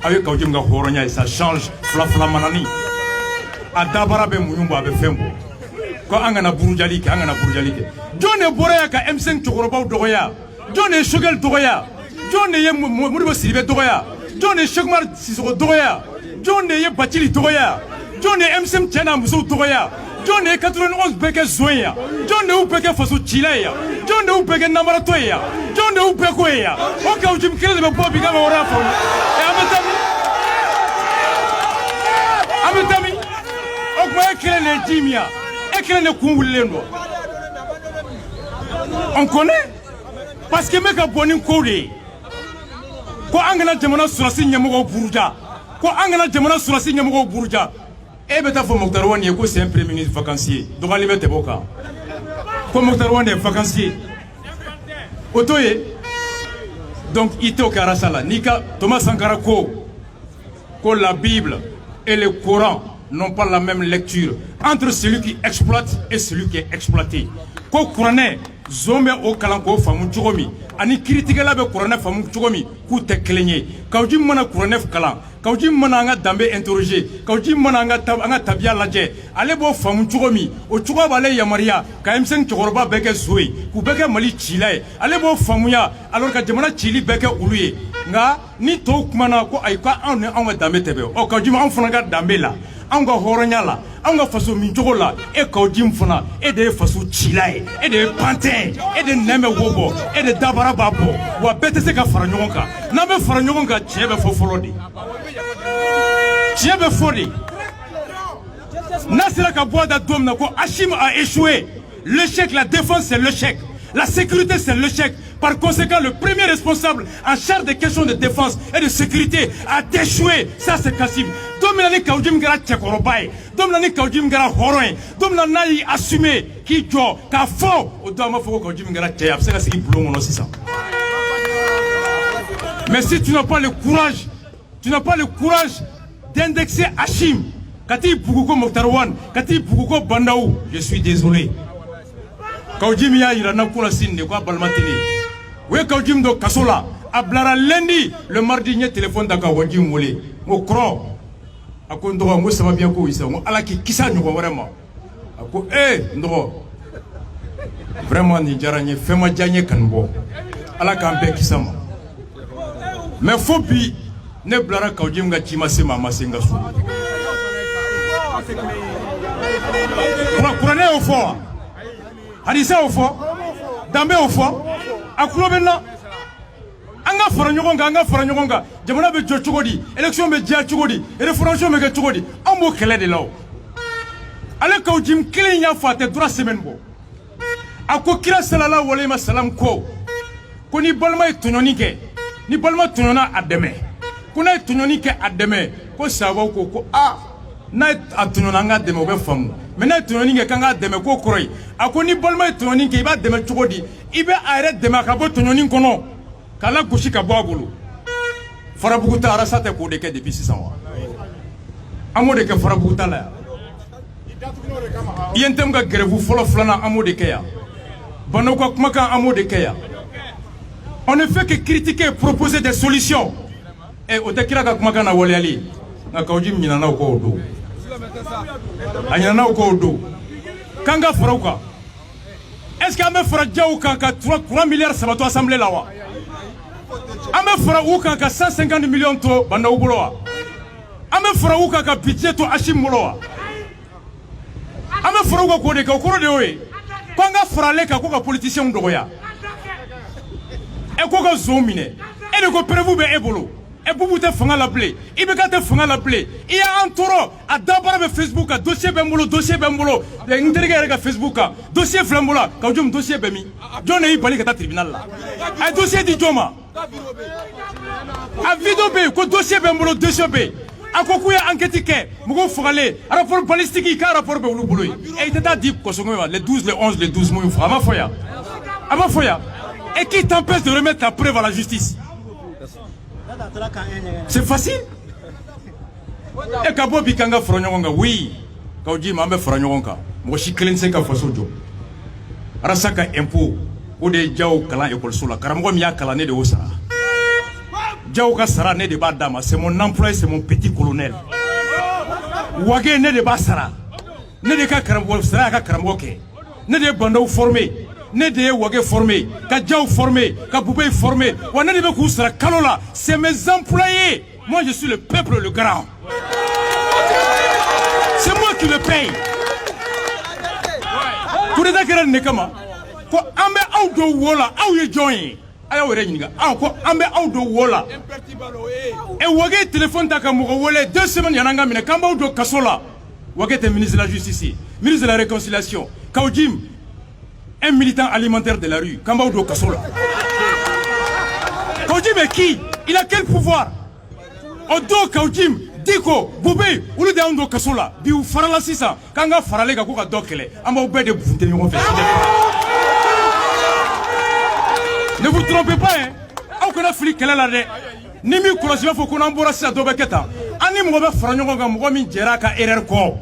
avec Kaujim ga horonya et ça change fla manani adabara be muyumba be fembo ko angana burujali ke jone boraya ka M5 chokoroba dogoya jone shogel dogoya jone ye muribo siribe dogoya jone shogmar sisoko dogoya jone ye bachili dogoya jone M5 chana muso dogoya jone 91 beke zoya jone u beke faso chilaya jone u beke namara toya jone u beke ya o Kaujim kele be bobi ga ora fo Amitami, on connaît parce que meka boni kode ko angana jamana surasi nyamugo buruja ko angana jamana surasi nyamugo buruja e beta fo Mokhtar Wane ko c'est un premier ministre vacancier donc ali bete boka ko Mokhtar Wane vacancier otoye donc ito karasala nika Thomas Sankara ko la Bible et le Coran n'ont pas la même lecture entre celui qui exploite et celui qui est exploité. Ko Coranais zombe o kalanko famu chogomi ani critique la be Coranais famu chogomi ku te klenye Kaujim mana Coranais kalan Kaujim mana nga dambe interroger Kaujim mana nga tabia laje ale bo famu chogomi o chogo bale ya Maria ka M5 chogorba beke zoe ku beke Mali chilai ale bo famuya alors que jamana chili beke uluye nga ni to kumana ko ay ka an nga dambe tebe o Kaujim an fana ga dambe la an ga horonya la an ga faso min jogo la e Kaujim fana e de faso chilai e de pantin e de neme wobo e de dabara babo wa bete se ka fara ɲɔgɔn kan na be fara ɲɔgɔn kan cɛ bɛ fɔ fɔlɔ de cɛ bɛ fɔ de n'a sera ka bɔ da don min na ko Hachim a échoué l'échec la défense c'est l'échec la sécurité c'est l'échec. Par conséquent, le premier responsable en charge des questions de défense et de sécurité a échoué. Ça, c'est Kassim. Domnani Kaujim gara Tchekorobaye. Domnani Kaujim gara Horoin. Domnani assumé qui jo ka fo. Odama fo Kaujim gara Tchek. C'est là ce qui boulot mon aussi ça. Mais si tu n'as pas le courage, d'indexer Hachim, Kati Bougouko Mokhtar Wane, Kati Bougouko Bandaou, je suis désolé. Kaujim ya irana kula sinde kwa balmatini. Oui, Kaujim do Kasola, Ablara lundi, le mardi, il y a téléphone d'Aka Wajim Wole. Mo cro, Akondo, moi ça va bien quoi, ça. Ala qui kissa nous vraiment. Ako, non. Vraiment, ni jaranye, fais-moi janye kanbo. Ala kampe kissama. Mais faut bi, ne blara Kaujim ga chimase mama sengasu. Prenez au fond. Hadissa au fond. Dambe au fond. Akulobena anga fara ɲɔgɔn jamana be jɔ cogo di élection be diya cogo di référendum be kɛ cogo di an b'o kɛlɛ de la o ale Kaujim kelen y'a fɔ a tɛ 3 semaines bɔ a ko kira sallallahu alayhi wa sallam ko ni balima ye tɔɲɔni kɛ ni balima tɔɲɔna a dɛmɛ ko n'a ye tɔɲɔni kɛ a dɛmɛ ko sahabaw ko n'a ye a tɔɲɔna an ka dɛmɛ o bɛ faamu mais n'a ye tɔɲɔni kɛ k'an ka dɛmɛ k'o kɔrɔ ye a ko ni balima ye tɔɲɔni kɛ i b'a dɛmɛ cogo di i bɛ a yɛrɛ dɛmɛ ka bɔ tɔɲɔni kɔnɔ k'a la gosi ka bɔ a bolo Farabuguta arasa tɛ k'o de kɛ depuis sisan wa an b'o de kɛ Farabuguta la yan INTM ka grève fɔlɔ filanan an b'o de kɛ yan Bandaw ka kumakan an b'o de kɛ yan on ne fait que critiquer et proposer des solutions o tɛ kira ka kumakan na waleyali nka Kaujim ɲinana o kɔ o don a ɲinana o kɔ o don k'an ka fara u kan est-ce que an bɛ fara jaw kan ka 3 milliards saba to assemblée la wa an bɛ fara u kan ka 150 millions to Bandaw bolo wa an bɛ fara u kan ka budget to Hachim bolo wa an bɛ fara u kan k'o de kɛ o kɔrɔ de y'o ye ko an ka fara ale kan ko ka politiciens dɔgɔya ko ka zon minɛ e de ko prévu bɛ e bolo Boubou tɛ fanga la bilen i bɛ ka tɛ fanga la bilen i y'an tɔɔrɔ a dabara bɛ Facebook kan dossier bɛ n bolo n terikɛ yɛrɛ ka Facebook kan dossier filɛ n bolo Kaujim dossier bɛ min jɔn de y'i bali ka taa tribunal la a ye dossier di jɔn ma a vidéo bɛ yen ko dossier bɛ n bolo dossier bɛ yen a ko k'u ye enquête kɛ mɔgɔw fagalen rapport balistique i ka rapport bɛ olu bolo yen i tɛ taa di Kɔsɔgɔ ma les 12 les 11 les 12 mois a ma fɔ yan et qui t'empêche de remettre ta preuve à la justice. C'est facile. Et Kabo Bikanga Fronyoga, oui. Kaujim Ambe Fronyoga, Moshi Klense Faso Jo. Rasaka impôt, ou de Jao Kala Ekol Sola, Karamgo Mia Kalane de Osara. Djaouka Sara ne de Badama, c'est mon employé, c'est mon petit colonel. Wagé ne de Basara, ne de Kakaramo, Sara Karamoke, ne de Bando formé, ne de Wagé formé, Kadjaou formé, Kaboubé formé, ou ne de Bekou Sara Kalola, c'est mes employés. Moi je suis le peuple le grand. C'est moi qui le paye. Pour les acquéreurs de Nekama, pour Ambe Audo Wola, Aouye Join. Ambe Audo Wola. Et Wagé téléphone Takamouro Wole 2 semaines Yananga Mine, Kamba Audo Kasola. Wagé est ministre de la Justice, ministre de la Réconciliation. Kaoudjim, un militant alimentaire de la rue, Kamba Audo Kasola. Kaoudjim est qui? Il a quel pouvoir? Odo Kaoudjim, Diko, Boubé, ou le Daondo Kasola, Biou Farala Sissa, Kanga Farale Kakuka Dokele, Amba Oubé de Boutenyon. Ne vous trompez pas, hein? On a flic qu'elle a la ni mi kolosi faut qu'on embrasse à Dobeketa. Ani Mouba Franyoga, Mouami Djeraka Ererko.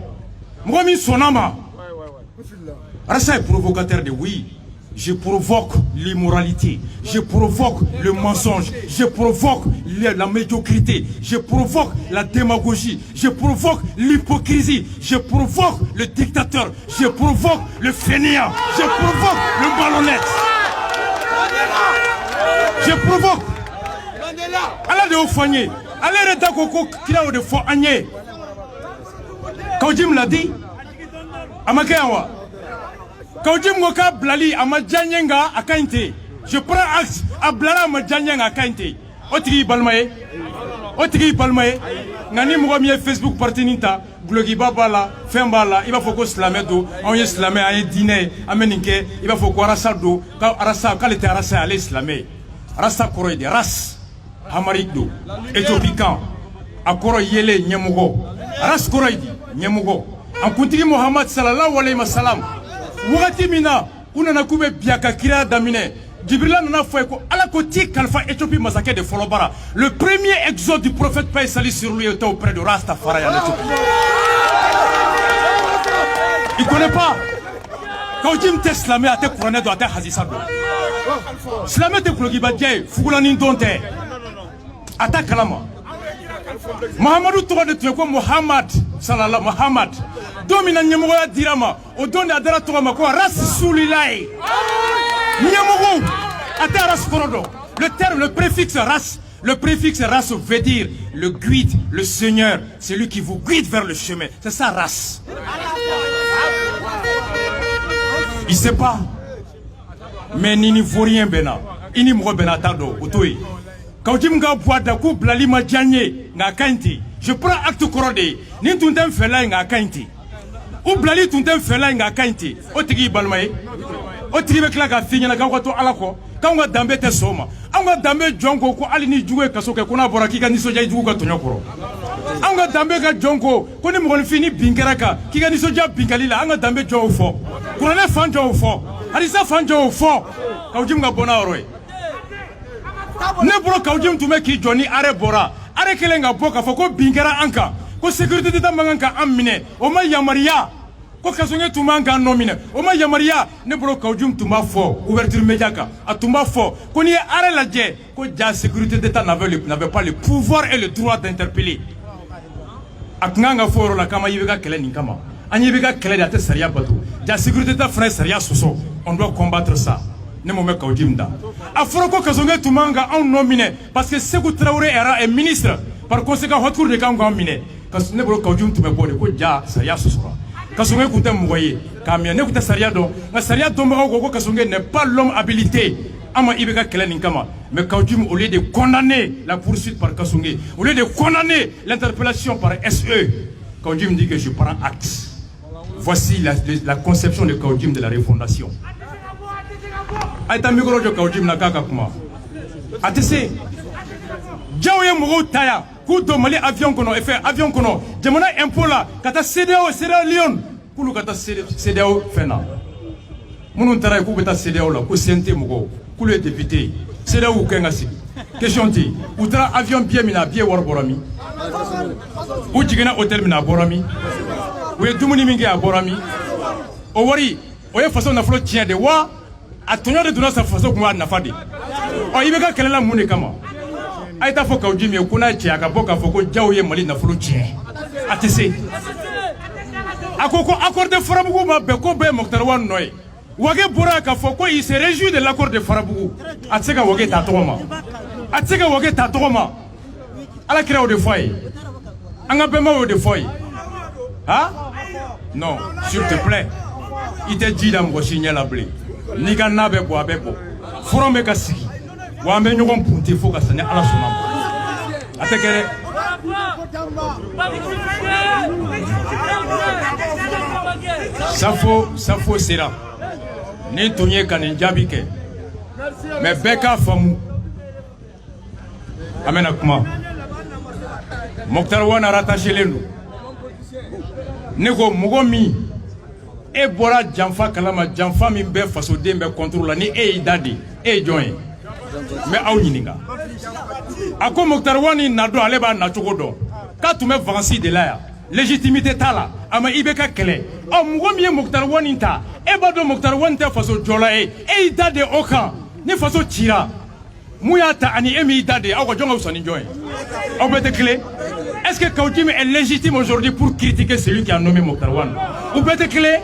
Mouami Sonama. Rassa est provocateur de oui. Je provoque l'immoralité, je provoque le mensonge, je provoque la médiocrité, je provoque la démagogie, je provoque l'hypocrisie, je provoque le dictateur, je provoque le fainéant, je provoque le malhonnête. Je provoque. Allez de Ofanye, allez de Dakoko qui a de faux agné. Quand Jim l'a dit, Amakawa. Kaujim Moka Blali Amadjanyenga à Kainte. Je prends acte à Blala Amadjanyenga à Kainte. Otri Balmae, Otri Balmae, Nani Mouamie Facebook parteninta, Blogi Babala, Fembala, il va faut qu'on slamedo, on y slamé à un dîner, à Meninke, il va faut qu'on rassado, Arasa, quand était Arasa à l'islamé. Rasta Koroide, Ras, Hamarikdo, Éthiopican, Akoro Yele, Nyamugo, Ras Koroide, Nyamugo, en continue Mohamed Sallallahu alayhi wa sallam. Wagati mina unana kube biaka kira damine Djibrila nana foueko ala koti kalfa Éthiopie massacre de Folobara. Le premier exode du prophète paix salut sur lui était auprès de Rastafari en Éthiopie. Il connaît pas. Quand Jim te slamé à te couronner doit être Hazissado. Slamé te koulogi badjay Fugulani donte. Ata kalama. Mohamedou Toura de Tueko Mohamed Salala Mohamed. Domina Nyamoura Dirama, au don d'Adara Tourama, quoi, race soulilai. Nyamourou, Adaras Korodo. Le terme, le préfixe race veut dire le guide, le Seigneur, c'est lui qui vous guide vers le chemin. C'est ça, race. Il sait pas. Mais Nini Vaurien Bena, Ini Mro Benatado, Outoi. Quand tu m'as boit d'akou, Blalima Djanye, n'a Kainti. Je prends acte Korode, Ni Tundem Fela n'a Kainti. Ou Blali Tundem Fela n'a Kainti. Otigi Balmae, Otribe Klaka Figna, Kawato Alako, Kanga Dambe Tesoma, Anga Dambe Jongo, Alini Joué Kasoka, Kona Boraki, Nisoja Jouga Tonokoro. Anga Dambe Jongo, Konim Fini Binkaraka, Kikanisoja Binkalila, Anga Dambe Joe Fo, Kurana Fanjo Fo, Alisa Fanjo Fo, Kaujimga Bonaroy. Ne bro Kaujim to make Johnny Arebora, Arekelenga Boka Foko Binkara Anka, Ko sécurité de Tamanka Amine, Oma Yamaria, Ko Kasonga Tumanga nomine, Oma Yamaria, ne bro Kaujum to ma fo, ouverture médiaca, à Tumba fo, Koni Areladje, Ko la sécurité d'État n'avait pas le pouvoir et le droit d'interpeller. Aknanga foro la Kama Yivega Kelen Kama, Anyivega Kelen à Tessaria Batou, la sécurité d'État frère Saria Soso, on doit combattre ça. Ne me mets Kaujimda. Afroko Kasonga Tumanga en nominé, parce que Sekou Traoré era un ministre, par conséquent, retour de Kanga miné. Parce que ne bro Kaujum to me bode, ko ja Saria Soso. Kasonga Koutem Mouye, Kamia ne Kouta Saria do, la Saria Domero Gogo Kasonga n'est pas l'homme habilité. Ama Ibeka Kelen Kama. Mais Kaujum, au lieu de condamner la poursuite par Kasonga, au lieu de condamner l'interpellation par SE, Kaujum dit que je prends acte. Voici la conception de Kaujum de la refondation. Aïta micro de Kaujim Nakaka Kuma. Atese. Djaouye Mourou Taya. Koudo Mali avion kono. Effet avion kono. Djamona Impola. Kata CDO Lyon. Koulou Kata CDO Fena. Mounou Tara Koubeta CDO la. Kousiente Mourou. Koulou député. CDO ou Kengasi. Question ti. Outra avion bien mina bien Warborami. Ou Jigena hôtel mina Borami. Ou Doumouni Mingi à Borami. Owari. Oye façon na flot tient de wa. A tonyo de donner sa façon pour n'a pas dit. Oh, il veut qu'elle la moune kama. a t'a fɔ k'aw ji min ye ko n'a cɛ a ka bɔ k'a fɔ ko Diao ye Mali nafolo tiɲɛ a tɛ se a ko accord de Farabugu ma bɛn ko bɛɛ ye Moctar Wane nɔ ye Wage bɔra k'a fɔ ko il se réjouit de l'accord de Farabugu a tɛ se ka Wage ta tɔgɔ ma a tɛ se ka Wage ta tɔgɔ ma Ala kira o de fɔ a ye an ka bɛnbaw y'o de fɔ a ye hein non s'il te plaît i tɛ ji da mɔgɔ si ɲɛ la bilen n'i ka na bɛ bɔ a bɛ bɔ furon bɛ ka sigi wa an bɛ ɲɔgɔn punte fo ka se ni Ala sɔnna ma a tɛ kɛ dɛ Safo sera ni tun ye ka nin jaabi kɛ mais bɛɛ k'a faamu an bɛna kuma Moctar Wane rattachelen don ne ko mɔgɔ min e bɔra janfa kalama janfa min bɛ fasoden bɛ contrôle la ni e y'i da di e ye jɔn ye mais aw ɲininka a ko Moctar Wane na don ale b'a na cogo dɔn k'a tun bɛ vacances de la yan légitimité t'a la a ma IBK kɛlɛ ɔ mɔgɔ min ye Moctar Wane ta e b'a dɔn Moctar Wane tɛ faso jɔla ye e y'i da de o kan ni faso cira mun y'a ta ani e min y'i da de aw ka jɔn ka fisa ni jɔn ye aw bɛɛ tɛ kelen est-ce que Kaoudjim est légitime aujourd'hui pour critiquer celui qui a nommé Moctar Wane ou bɛɛ tɛ kelen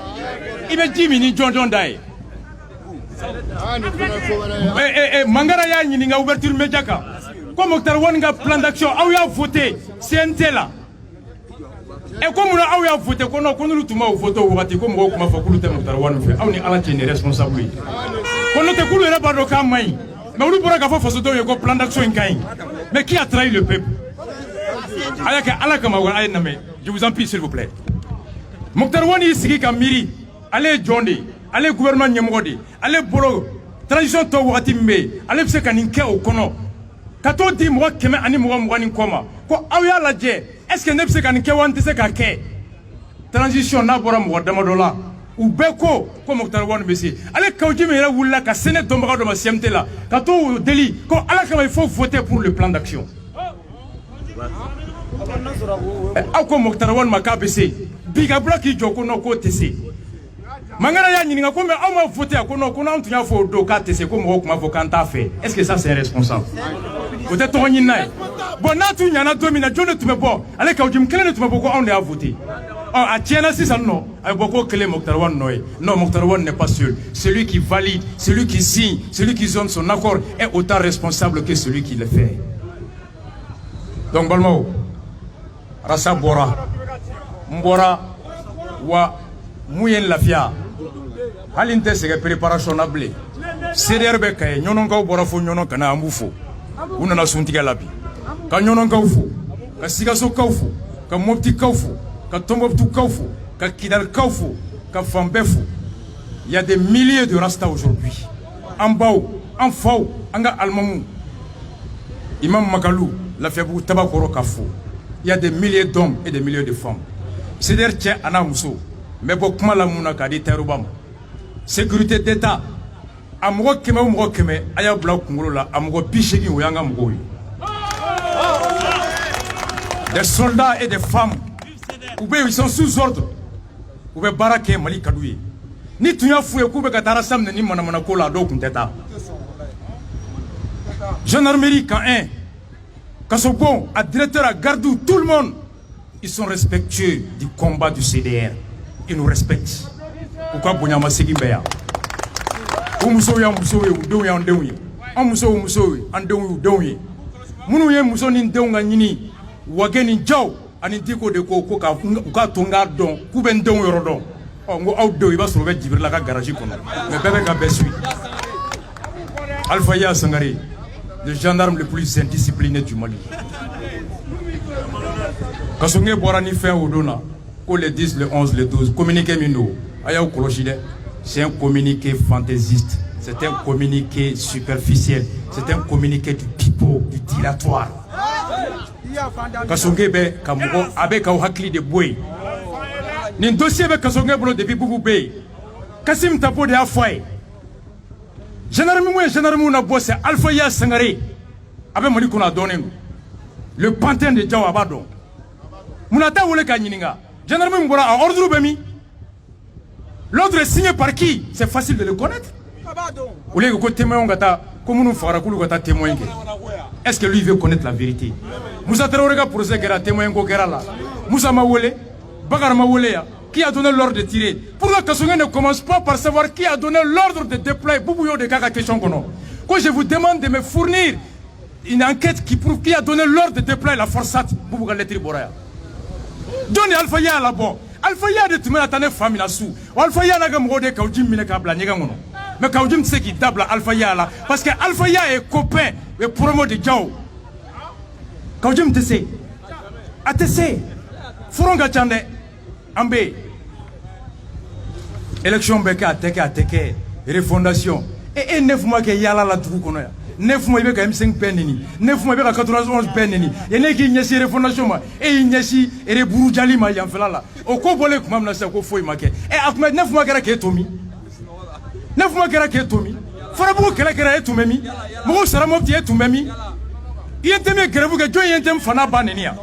i bɛ ji min ni jɔn da ye Mangara y'a ɲininka ouverture média kan ko Moctar Wane ka plan d'action aw y'a voté CNT la ko mun na aw y'a voté ko non ko n'olu tun m'aw voté o wagati ko mɔgɔw tun b'a fɔ k'olu tɛ Moctar Wane fɛ aw ni Ala cɛ ni responsable ye ko n'o tɛ k'olu yɛrɛ b'a dɔn k'a man ɲi mais olu bɔra k'a fɔ fasodenw ye ko plan d'action in ka ɲi mais qui a trahi le peuple a y'a kɛ Ala kama wa a ye namɛ je vous en prie s'il vous plaît Moctar Wane y'i sigi ka miiri ale ye jɔn de ye ale ye gouvernement ɲɛmɔgɔ de ye ale bolo transition tɔ wagati min bɛ yen ale bɛ se ka nin kɛ o kɔnɔ ka t'o di mɔgɔ 100 ani mɔgɔ 20 kɔ ma ko aw y'a lajɛ est-ce que ne bɛ se ka nin kɛ wa n tɛ se ka kɛ transition n'a bɔra mɔgɔ damadɔ la u bɛɛ ko Moctar Wane bɛ se ale Kaoudjim yɛrɛ wulila ka sɛnɛ dɔnbaga dɔ ma CMT la ka t'o deli ko Ala kama il faut voter pour le plan d'action aw ko Moctar Wane ma k'a bɛ se bi ka bila k'i jɔ ko non k'o tɛ se Mangara y'a ɲininka ko mais aw ma voté ko non ko n'anw tun y'a fɔ o don k'a tɛ se ko mɔgɔw tun b'a fɔ k'an t'a fɛ est-ce que ça c'est responsable o tɛ tɔgɔ ɲini n'a ye bon n'a tun ɲana don min na jɔn de tun bɛ bɔ ale Kaoudjim kelen de tun bɛ bɔ ko anw de y'a voté a tiɲɛna sisan nɔ a bɛ bɔ ko kelen Moctar Wane nɔ ye non Moctar Wane n'est pas seul celui qui valide celui qui signe celui qui donne son accord est autant responsable que celui qui le fait donc balimaw rasa bɔra n bɔra wa mun ye n lafiya hali n tɛ sɛgɛn préparation na bilen CDR bɛ Kaye ɲɔnɔnkaw bɔra fo ɲɔnɔn ka na an b'u fo u nana suntigɛ la bi ka ɲɔnɔnkaw fo ka Sikasokaw fo ka Moptikaw fo ka Tombouctoukaw fo ka Kidalikaw fo ka fan bɛɛ fo il y a des milliers de Rasta aujourd'hui an baw an faw an ka alimamu Imam Makalou Lafiyabugu Tabakɔrɔ ka fo il y a des milliers d'hommes et des milliers de femmes CDR cɛ a n'a muso n bɛ bɔ kuma la mun na k'a di Tayiruba ma sécurité d'État a mɔgɔ 100 o mɔgɔ 100 a y'a bila kunkolo la a mɔgɔ 80 o y'an ka mɔgɔw ye des soldats et des femmes u bɛ ils sont sous ordre u bɛ baara kɛ Mali ka d'u ye ni tun y'a f'u ye k'u bɛ ka taa RASAM ni manamana ko la a dɔw tun tɛ taa gendarmerie camp 1 Kasobon à directeur à Gardou tout le monde ils sont respectueux du combat du CDR ils nous respectent pourquoi bonyama segin bɛ yan o musow y'an musow ye u denw y'an denw ye an musow musow ye an denw y'u denw ye minnu ye muso ni denw ka ɲini Wage ni Diao ani Diko de ko u k'a to n k'a dɔn k'u bɛ n denw yɔrɔ dɔn n ko aw denw i b'a sɔrɔ u bɛ Jibirila ka garage kɔnɔ mais bɛɛ bɛ ka bɛɛ suit Alpha Yaya Sangare le gendarme le plus indiscipliné du Mali Kasonge bɔra ni fɛn o don na ko le 10 le 11 le 12 communiqué min don a y'aw kɔlɔsi dɛ c'est un communiqué fantaisiste c'est un communiqué superficiel c'est un communiqué du pipeau du dilatoire Kasonge bɛ ka mɔgɔ a bɛ k'aw hakili de bɔ yen nin dossier bɛ Kasonge bolo depuis Bubu bɛ yen Kassim Tapo de y'a fɔ a ye gendarme na bɔ c'est Alpha Yaya Sangare a bɛ Mali kɔnɔ a dɔnnen don le pantin de Diao a b'a dɔn mun t'a wele k'a ɲininka gendarme min bɔra a ordre bɛ min l'ordre est signé par qui c'est facile de le connaître au lieu que ko témoin ka taa Comme nous fera kulu kata témoin. Est-ce que lui veut connaître la vérité? Moussa Traoré ka procès kera témoin ko kera là. Moussa Mawole, Bakar Mawole ya, qui a donné l'ordre de tirer. Pourquoi Kassoumé ne commence pas par savoir qui a donné l'ordre de déployer Boubouyo de Kaka question kono. Quand je vous demande de me fournir une enquête qui prouve qui a donné l'ordre de déployer la force SAT, Boubouga Letri Boraya. Donnez Alpha Ya là-bas. Alpha Ya de Tumé Atane famille là sous. Alpha Ya n'a pas de Kaujim Minekabla Nigamono. Mais Kaujim sait qu'il table Alpha Ya là. Parce que Alpha Ya est copain et promo de Djao. Kaujim te sait. ATC. Furonga Chande. Ambe. Élection Beka Ateke. Refondation. Et 9 mois que Yala la Troukonoya. 9 mois avec M5 Penini, 9 mois avec 91 Penini. Il y a qui n'y a refondation et il n'y a si et les Bourjali ma yanfela. Au Kobole Kumam na Sako Foy Make. Et après 9 mois qu'elle a Tomi. 9 mois qu'elle a Tomi. Farabou qu'elle a Tomemi. Mou Saramoti et Tomemi. Il y a des grèves que John Yentem Fana Banenia.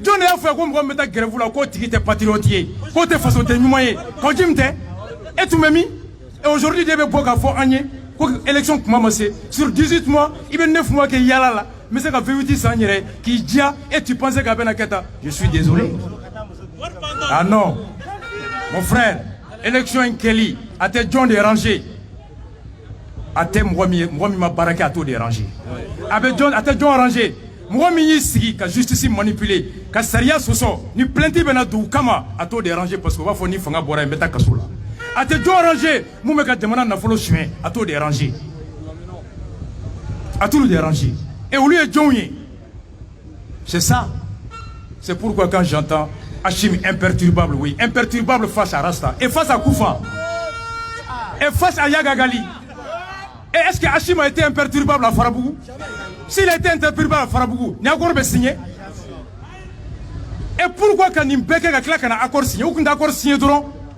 John a fait comme mettre grève la côte qui était patriotier. Côté façon de Numaye. Quand Jimte et Tomemi. Et aujourd'hui, il y a beaucoup à faire Agnès. Élection sur 18 mois, il y a 9 mois qu'il y a là. Mais c'est qu'à 28 ans, qui dit et tu pensais qu'à Benaketa. Je suis désolé. Ah non. Mon frère, élection en Kelly, à tes John dérangé. À tes moi, ma baraka à tout dérangé. Avec John, à tes John arrangé. Moi, ici, que justice manipulée, que Saria Soso, ni plainte Benadou, Kama, à tout dérangé parce qu'on va fournir Fanga Bora et Meta Kassoula. A te do arrangé, moi me demande na follow chien, à tout déranger. À tout le déranger. Et au lieu de Johnny. C'est ça. C'est pourquoi quand j'entends Hachim imperturbable, oui, imperturbable face à Rasta et face à Koufa. Et face à Yagagali. Et est-ce que Hachim a été imperturbable à Farabougou? S'il a été imperturbable à Farabougou, il n'y a encore pas signé. Et pourquoi quand il y a un accord signé, ou un accord signé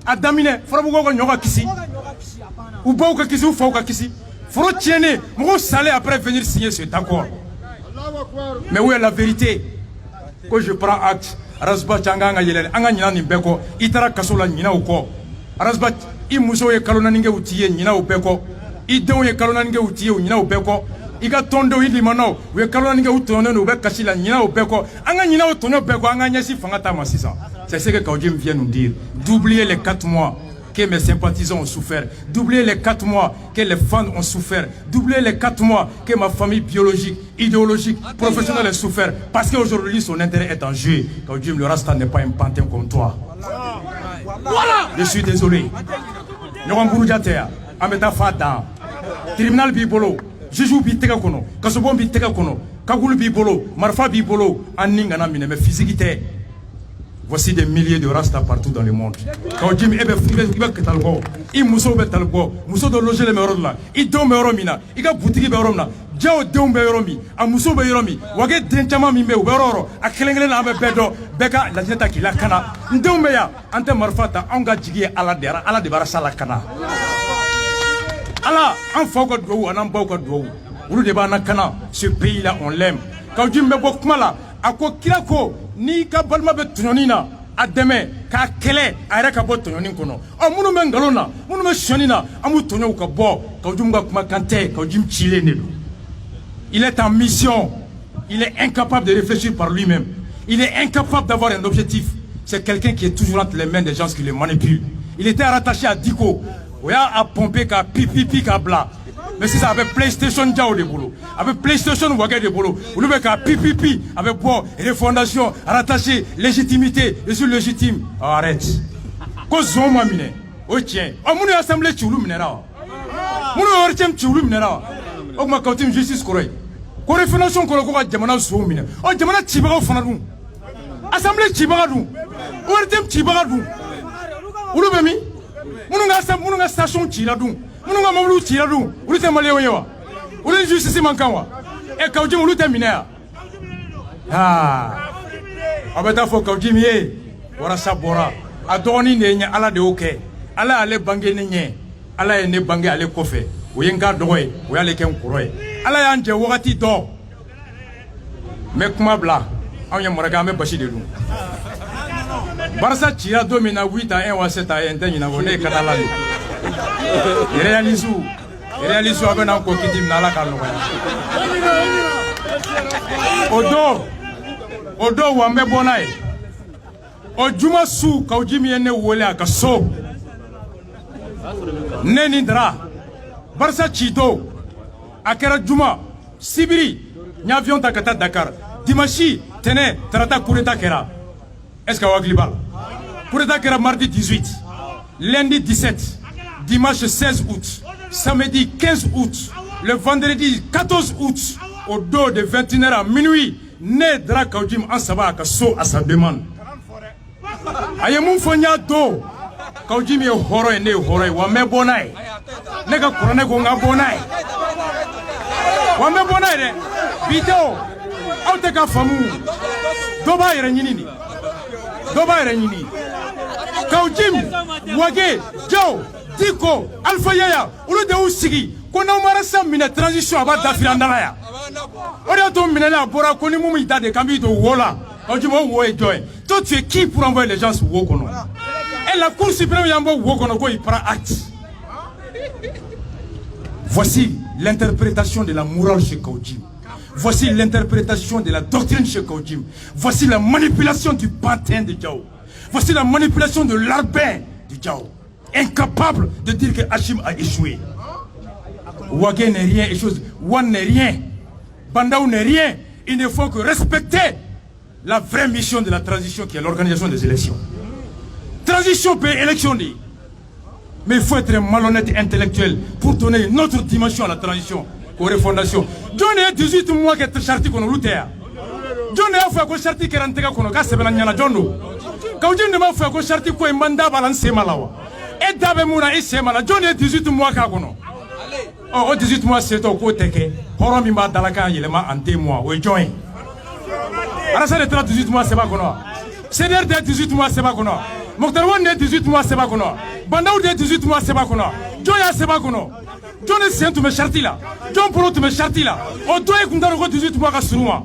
a damine Farabougou ko nyoka kisi ou bauka kisi ou fauka kisi foro tiene mo salé après venir signer cet accord. Mais où est la vérité? Quand je prends acte Rasba Changa yele anga nyina ni beko itara kasola nyina uko Rasba I muso ye kalona ninge utiye nyina ubeko I don ye kalona ninge utiye nyina ubeko Iga tondo ili mano we kalona ninge utono no be kasila nyina ubeko anga nyina utono beko anga nyasi fangata masisa. C'est ce que Kaujim vient nous dire. D'oublier les 4 mois que mes sympathisants ont souffert. D'oublier les 4 mois que les fans ont souffert. D'oublier les 4 mois que ma famille biologique, idéologique, professionnelle a souffert. Parce qu'aujourd'hui, son intérêt est en jeu. Kaujim, le Rasta n'est pas un pantin comme toi. Voilà. Je suis désolé. Nous avons beaucoup de Ameta Fata. Tribunal Bibolo. Jujou Bitega Kono. Kasobon Bitega Kono. Kagoul Bibolo. Marfa Bibolo. Anningana Mine. Mais physiquité. Voici des milliers de Rasta partout dans le monde. Quand Jim Ebe Talgo, il Mousso Betalgo, Mousso de loger les Merodla, il donne Romina, il a boutique Beromna, Jao Dom Beromi, a Mousso Beromi, Waget Dentama Mime, Beroro, a Kelenglen Abe Bedo, Beka, la Jeta qui la Cana, Ndomea, Ante Marfata, Anga Jigi à la de Barassa la Cana. Allah, un fogot d'eau, un embauque d'eau. Ou de Banakana, ce pays-là, on l'aime. Quand Jim Bebokmala, à quoi Kilako, ni ka balma be tononina a deme ka kele a yɛrɛ ka bɔ tɔɲɔni kɔnɔ minnu bɛ ngalon na minnu bɛ sɔnni na an b'u tɔɲɔw ka bɔ Kaujim ka kumakan tɛ Kaujim cilen de don. Il est en mission, il est incapable de réfléchir par lui-même, il est incapable d'avoir un objectif. C'est quelqu'un qui est toujours entre les mains des gens qui le manipulent. Il était rattaché à Diko, il a pompé ka pipi ka bla. Mais c'est ça, avec PlayStation Jao de boulot, avec PlayStation Wagé de boulot, vous le mettez à pipi, avec quoi, refondation, rattaché, légitimité, je suis légitime. Oh, arrête. Quand Zoma mine, oh tiens, oh mon assemblée tu minera, mon ortem tu minera, oh ma contime justice correct. Quand refondation qu'on a demandé Zoma mine, oh demande Tibaga Fanadou, assemblée Tibagadou, ortem Tibagadou, où le bemi, mon station Tiradou. Mununga mawulu tiradu ulite malewo yewa ulite justice mankanwa e Kaujim ulite minea abeta fo Kaujim ye wara sabora adoni ne nya ala de oke ala ale bange ne nye ala ye ne bange ale kofe o yenga dogoy o yale ken kuroy ala ya nje wakati do me kuma bla anya moraga me bashi de dum Barça tira domina 8 à 1 ou 7 à 1 ndeni na wone kanala. Il réalise où? réalisation a bɛ na ko kiti na ala ka nɔgɔya o don wa n bɛ bɔ n'a ye o juma su Kawuji min ye ne wele a ka so ne ni Dara Barisa ci don a kɛra juma sibiri n ye avion ta ka taa Dakar dimanche tɛnɛ tarata coup d'état kɛra est-ce que aw hakili b'a la coup d'état kɛra mardi 18 lundi 17 dimanche 16 août samedi 15 août le vendredi 14 août au dos de 21h à minuit ne Dara Kawuji an saba a ka so à sa demande a ye mun fɔ n y'a don Kawuji ye hɔrɔn ye ne ye hɔrɔn ye wa n bɛ bɔ n'a ye ne ka kuranɛ ko n ka bɔ n'a ye wa n bɛ bɔ n'a ye dɛ bi tɛ o aw tɛ ka faamu dɔ b'a yɛrɛ ɲini de dɔ b'a yɛrɛ ɲini Kawuji Wage Jaw Diko Alpha Yaya olu de y'u sigi ko n'aw ma rasa minɛ transition a b'a dafiri an dala yan o de y'a to minɛlen a bɔra ko ni mun b'i ta de k'an b'i don wo la Kawuji o wo ye jɔn ye toi tu es qui pour envoyer les gens sur wo kɔnɔ et la Cour suprême y'an bɔ wo kɔnɔ ko il prend acte. Voici l'interprétation de la morale chez Kawuji. Voici l'interprétation de la doctrine chez Kawuji. Voici la manipulation du pantin de Diao. Voici la manipulation de l'arbin de Diao. Incapable de dire que Hachim a échoué. Wage n'est rien et chose. Wan n'est rien. Bandaou n'est rien. Il ne faut que respecter la vraie mission de la transition qui est l'organisation des élections. Transition peut élection dit. Mais il faut être malhonnête intellectuel pour donner une autre dimension à la transition, aux refondation. John est 18 mois que Charti qu'on a lutté. John est fait que Charti qui est rentré qu'on a cassé la nyana John. Kawuji ne m'a fait que Charti qu'on est mandat balancé malawa. Et d'abord mouna et c'est malade. John est 18 mois qu'à qu'on. Oh 18 mois c'est au côté que Horom imba dalaka yelema en 2 mois. Oui John. Alors ça les 18 mois c'est pas qu'on a. Seigneur de 18 mois c'est pas qu'on a. Mokhtar de 18 mois c'est pas qu'on a. Bandaou de 18 mois c'est pas qu'on a. John ya c'est pas qu'on a. John est saint tu me charti là. John pour tu me charti là. On doit écouter 18 mois à Sourouma.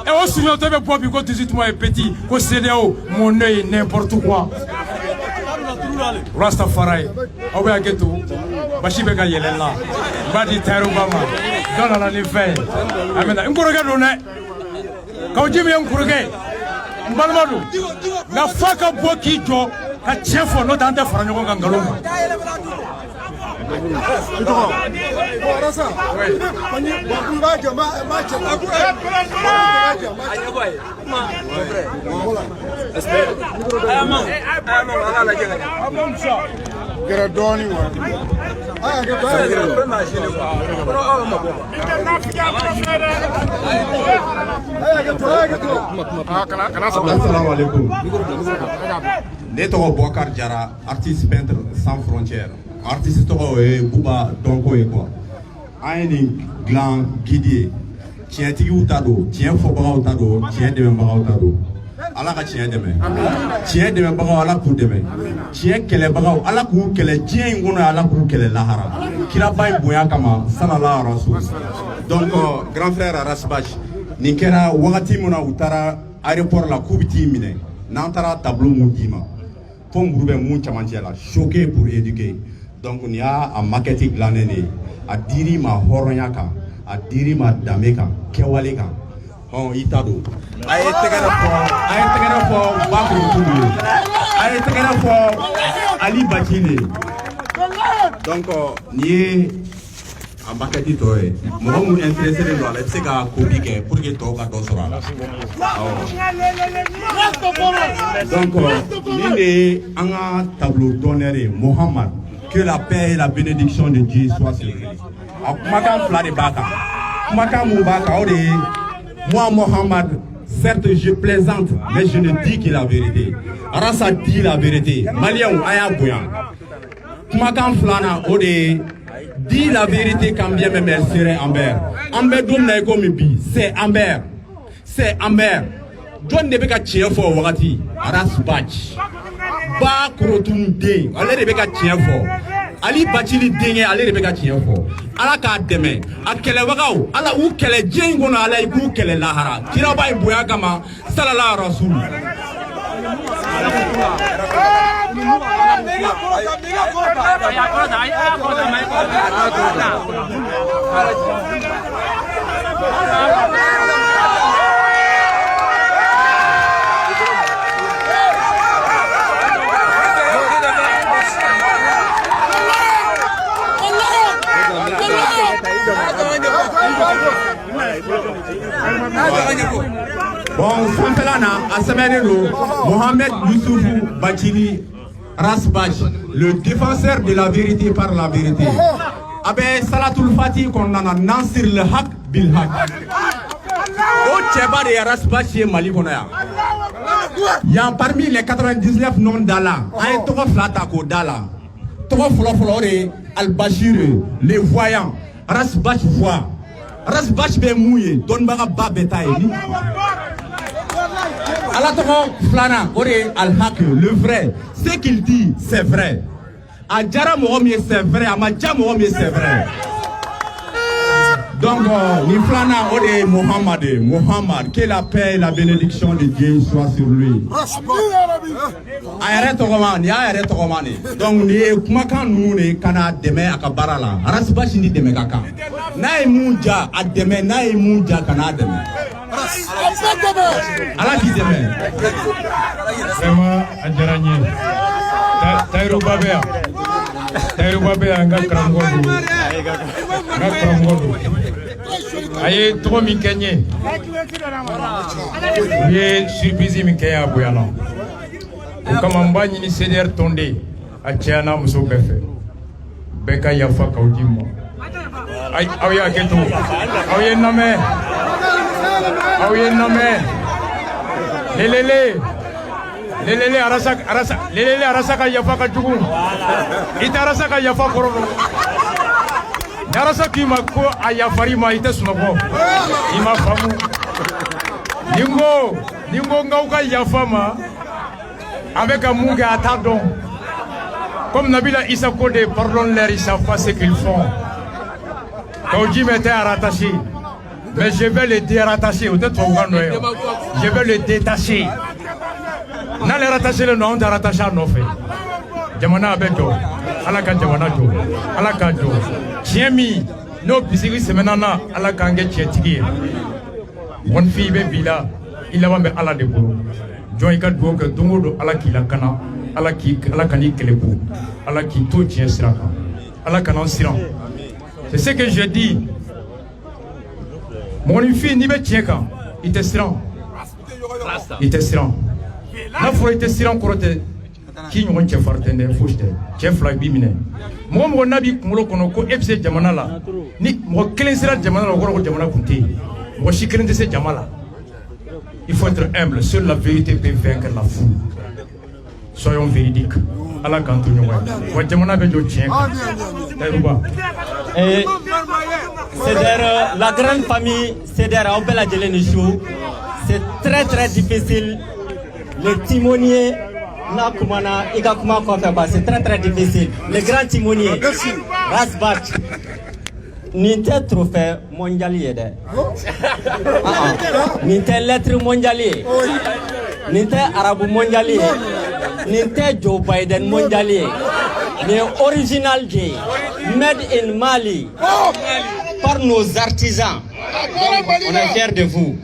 Et au Sourouma tu veux pas puis 18 mois est petit. Ko CDO mon œil n'importe quoi. Rastafari. Awe ageto. Bashibe ka yelela. Badi Tarubama. Dans la nefé. Amena. Ngoroga donne. Kawuji me ngoroga. Mbalmadu. Na faka boki jo. A chefo no tante faranyo ngalo. Assalamu alaikum. Ne tɔgɔ Boubacar Diarra, artiste peintre sans frontières. Artiste tɔgɔ ye Bouba Donko ye quoi. An ye nin dilan guide ye. Tiɲɛtigiw ta don, tiɲɛ fɔbagaw ta don, tiɲɛ dɛmɛbagaw ta don. Ala ka tiɲɛ dɛmɛ. Tiɲɛ dɛmɛbagaw Ala k'u dɛmɛ. Tiɲɛ kɛlɛbagaw Ala k'u kɛlɛ diɲɛ in kɔnɔ Ala k'u kɛlɛ lahara. Kiraba in bonya kama sallallahu alaihi wasallam. Donc grand frère Arasbash nin kɛra wagati min na u taara aéroport la k'u bɛ t'i minɛ. N'an taara tableau mun d'i ma. Fo muru bɛ mun camancɛ la choqué pour éduquer. Donc nin y'a maquette dilannen de ye. A dir'i ma hɔrɔnya kan, a dir'i ma danbe kan, kɛwale kan. I t'a don. A ye tɛgɛrɛ fɔ Bakuru Tulu ye. A ye tɛgɛrɛ fɔ Ali Baki de ye. Donc nin ye a maquette tɔ ye. Mɔgɔ mun intéressé don a la i bɛ se ka copie kɛ pour que tɔw ka dɔ sɔrɔ a la. Donc nin de ye an ka tableau d'honneur ye Mohamad. Que la paix et la bénédiction de Dieu soient sur lui. A kumakan fila de b'a kan. Kumakan mun b'a kan o de ye moi Mohamad, certes je plaisante mais je ne dis que la vérité. Arasa dit la vérité. Maliens a y'a bonya. Kumakan filanan o de ye dis la vérité quand bien même elle serait Amber. Amber don na ko mi bi c'est Amber. C'est Amber. Jɔn de bɛ ka tiɲɛ fɔ o wagati Arasbash. Ba Korotun den ale de bɛ ka tiɲɛ fɔ. Ali Bacili denkɛ ale de bɛ ka tiɲɛ fɔ. Ala k'a dɛmɛ. A kɛlɛbagaw Ala u kɛlɛ diɲɛ in kɔnɔ Ala i k'u kɛlɛ lahara. Kiraba in bonya kama sallallahu alaihi wasallam. Bon, Sampelana a Semenero, Mohamed Youssoufou Bachili Rasbach, le défenseur de la vérité par la vérité. Abe Salatul Fatih qu'on a Nansir le Haq Bil Haq. Au Tcheba de Rasbach et Mali Konaya. Il y a parmi les 99 noms d'Allah, un Toro Flatako d'Allah, Toro Flore, Al-Bashir, les voyants, Rasbach voit. Rasbach be mouillé, donne baga ba betaille. Allah Toro Flana, Ore Al-Haq, le vrai, ce qu'il dit, c'est vrai. Adjara Mohomi, c'est vrai, Amadja Mohomi, c'est vrai. Donc, ni Flana, Ore Mohammed, que la paix et la bénédiction de Dieu soient sur lui. Arrête Romani. Donc, ni Kumakan Noune, Kana Deme Akabarala, Rasbach ni Deme Kaka. Naï Mouja, Ademe, Naï Mouja, Kana Deme. Allah qui Deme. Vraiment, Adjarani. Taïrou Babea, Ngakramgodu. Aye, trop mi kenye. Ye surprise mi kenya boyana. O kama mbani ni CDR tonde. Achiana muso befe. Beka yafa kaudimo. Ay, awya ketu. Awye name. Lelele arasa ka yafa ka jugu. Ita arasa ka yafa korono. Narasa kima ko ayafari ma ite sunoko. Ima famu. Ningo ngauka yafama. Avec un mouga attendons. Comme Nabila Issa Kodé, pardonne-leur, ils savent pas ce qu'ils font. Kaoudji m'était rattaché. Mais je vais le dérattacher. Je vais le détacher. N'a les rattacher le nom, on t'a rattaché à nos faits. Jamana Abedo. Alaka Jamana Jo. Alaka Jo. Tiemi. No bisiri semenana. Alaka Nge Tietigi. One fille Bila. Il a même ala de boulot. Joïka Dwoka Dungo Alaki Lakana. Alakani Kelebo. Alaki To Tien Siraka. Alakanan Siran. C'est ce que je dis. Mon fille n'y va tchèque. Il te siran. La fois il te siran korote. Qui nous ont fait des fouches. Chef la bimine. Moi, mon nabi Molokonoko, FC Jamanala. Ni moi, quel sera Jamana ou Jamana Kunti. Moi, je suis de ces Jamala. Il faut être humble. Seule la vérité peut vaincre la foule. Soyons véridiques. Allah Kantounyo. Jamana Bejo Tchèque. Et c'est la grande famille, c'est derrière Obela Djelenichou. C'est très très difficile. Le timonier, c'est très très difficile. Le grand timonier, Rasbach, n'était trophée mondialier. N'était lettre mondialier. N'était arabe mondialier. N'était Joe Biden mondialier. Mais original J, made in Mali, par nos artisans. On est fiers de vous.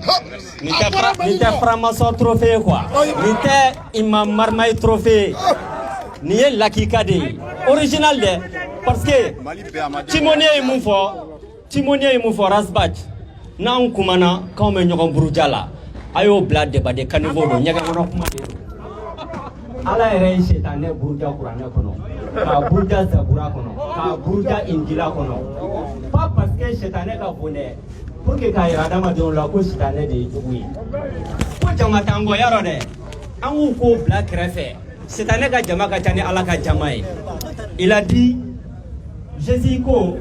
N'était Framason trophée quoi. N'était Imam Marmaï trophée. N'était Lakikade. Original de. Parce que Timonier et Moufo Rasbach. Nan Kumana, quand on est Broujala. Ayo blad de Bade Caniveau, Nyagamono Kumade. Ala ere shetane burja Qur'ane kono ka burja zabura kono ka burja injila kono pas parce que shetane ka bonne pour que ka irada ma don la ko shetane de juwi ko jama tango yaro de an ko black refe shetane ka jama ka tani ala ka jamae il a dit Jésus ko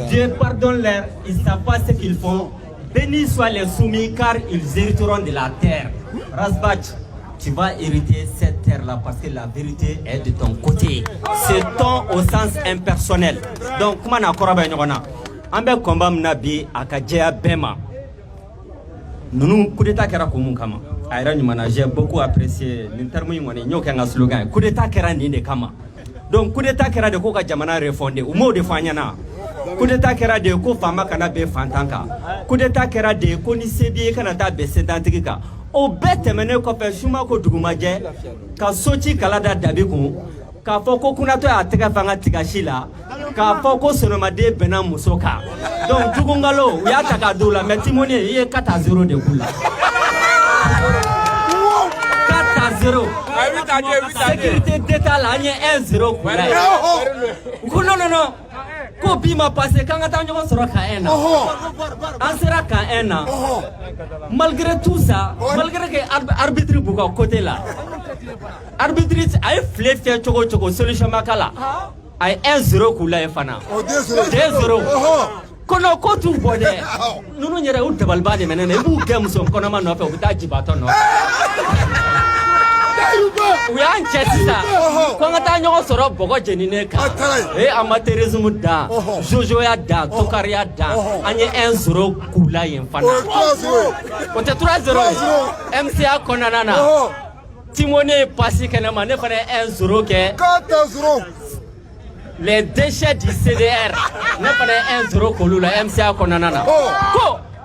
Dieu pardonne-leur, ils savent pas ce qu'ils font. Bénis soient les soumis car ils hériteront de la terre. Rasbach, tu vas hériter cette terre-là parce que la vérité est de ton côté. C'est ton au sens impersonnel. Donc, comment on a corabé nyona? Ambe combat nabi akajea bema. Nous coup d'état kera kama. J'ai beaucoup apprécié le slogan. Coup d'état de Kama. Donc, coup d'état de Koka Jamana refondé, ou mot de Fanyana. Coup d'état de Ko Fama Kanabe Fantanka. Coup d'état de Koni Sebi Kanata Bessedantika. Au bête mené Kopé Shumako Dugumaje, Ka Soti Kalada Dabiku, Ka Foko Kunato Atekafanga Tigashila, Ka Foko Sonomade Benam Musoka. Donc, Dugungalo, Yataka Dula, Metimoni, Ye Kata 0 de Kula. 4-0. Sécurité d'État là, il y a 1-0. Non. Kopi m'a passé quand on sera qu'un an. On sera qu'un an. Malgré tout ça, malgré que l'arbitre beaucoup côté là, arbitre a fait choco solution makala. A 1-0 kula efana. 2-0. Kono kotu bode. Nous n'y a pas de balle maintenant. Vous game son konama no fait au taji baton. We are Jessica. Quand on a soro bogo jenineka. Amateurisme da, Jojo ya da, Tokaria da. Anye 1-0 kula yemfana. Kote 3-0. MCA konanana. Timone passi kanama ne fane 1-0 ke. 4-0. Les déchets du CDR ne fane 1-0 kolula MCA konanana.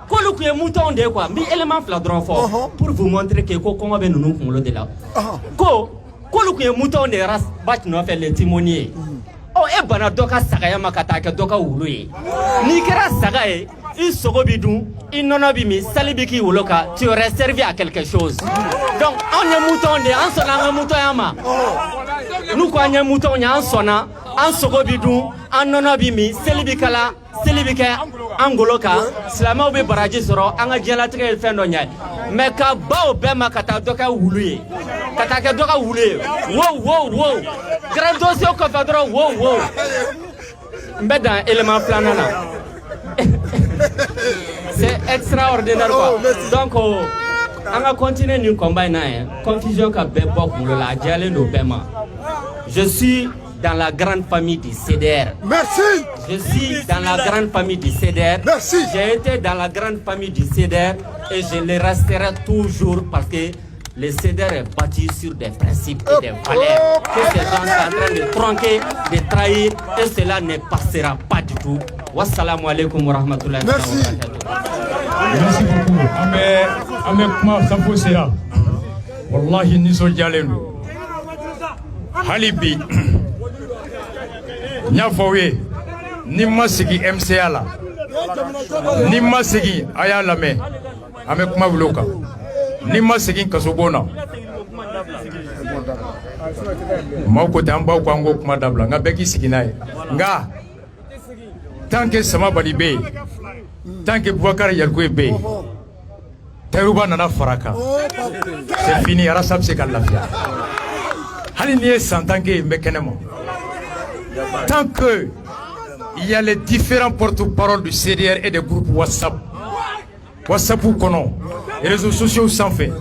Ko lu kuye mouton de quoi mi élément flagrant fort pour vous montrer que ko kongo be nunu kunlo de là ko lu kuye mouton de ras bat no fait les timonier e bana doka saga ya makata ke doka wuluye ni kera saga e il sogo bidou il nono bi mi salibiki woloka tu aurais servi à quelque chose donc on est mouton de en sona mouton yama nous ko anya mouton nya en sona en sogo bidou en nono bi mi salibikala Selibike angoloka silama be baraji soro anga jela tige fendo nyai mais ka ba obema kata doka wuluye kata ke doka wuluye wow grand dossier ko fadro wow mbeda élément planana c'est extraordinaire quoi donc anga continuer ni combat na confusion ka be bok la jale no bema je suis dans la grande famille du CDR. Merci. Je suis dans la grande famille du CDR. Merci. J'ai été dans la grande famille du CDR et je le resterai toujours parce que le CDR est bâti sur des principes et des valeurs que ces gens sont en train de tronquer, de trahir et cela ne passera pas du tout. Wassalamu alaikum wa rahmatullahi wa barakatuh. Merci beaucoup. Ame kuma safo sera. Wallahi niso jalelu. Halibi. Nyafowe ni masigi MCA la ni masigi aya lame ame kuma buloka ni masigi kasobona mako tamba kwango kuma dabla nga beki siginaye nga tanke sama balibe tanke Boubacar Yarkoe be Taïrouba nana faraka c'est fini ara sabse kalafia hali ni santanke mekenema. Tant que il y a les différents porte-paroles du CDR et des groupes WhatsApp ou kono, les réseaux sociaux sans fait,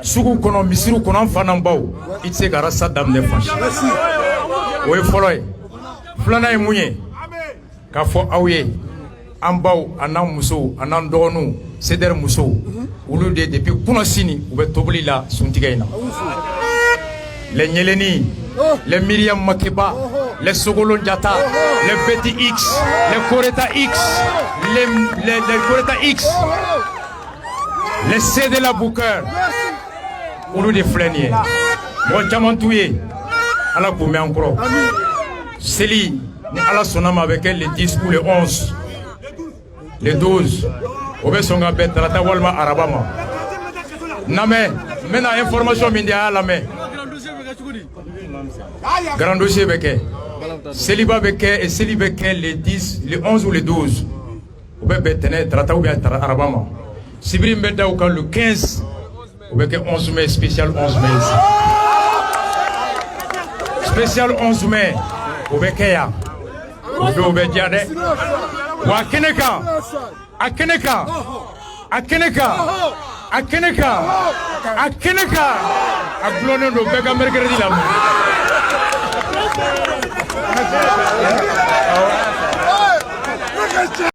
Sougou kono, Misiru kono, Fanambao, il s'est garé ça dans les fâches. Oui, follow. Flana et Mouye, Kafo Aouye, Ambao, Anam Mousso, Anam Donou, CDR Mousso, ou le depuis Kounasini, ou Tobli la, Suntigaina. Les Nyeleni, les Myriam Makeba, les Sogolon Diata, les Betty X, les Koreta X, les Koreta X, les C de la Bouker, ou nous des Fleniers. Moi, Jamantouye, à la Koumé encore. Célie, à la Sonama avec elle, les 10 ou les 11, les 12, Obesonga Bet, Rata Walma Arabama. Namé, maintenant, information mindia à la main. Grand dossier Beke, Célibat Beke et Célibeke les 10, les 11 ou les 12. Ou bien Betene, Trata ou bien Arabama. Sibri Mbeda ou le 15, ou bien 11 mai, spécial 11 mai. Spécial 11 mai, ou bien Kea. Ou bien Diade. Ou à Keneka. À Keneka. À Keneka. À Keneka. À Keneka. À Glono, no Bega Mercredi la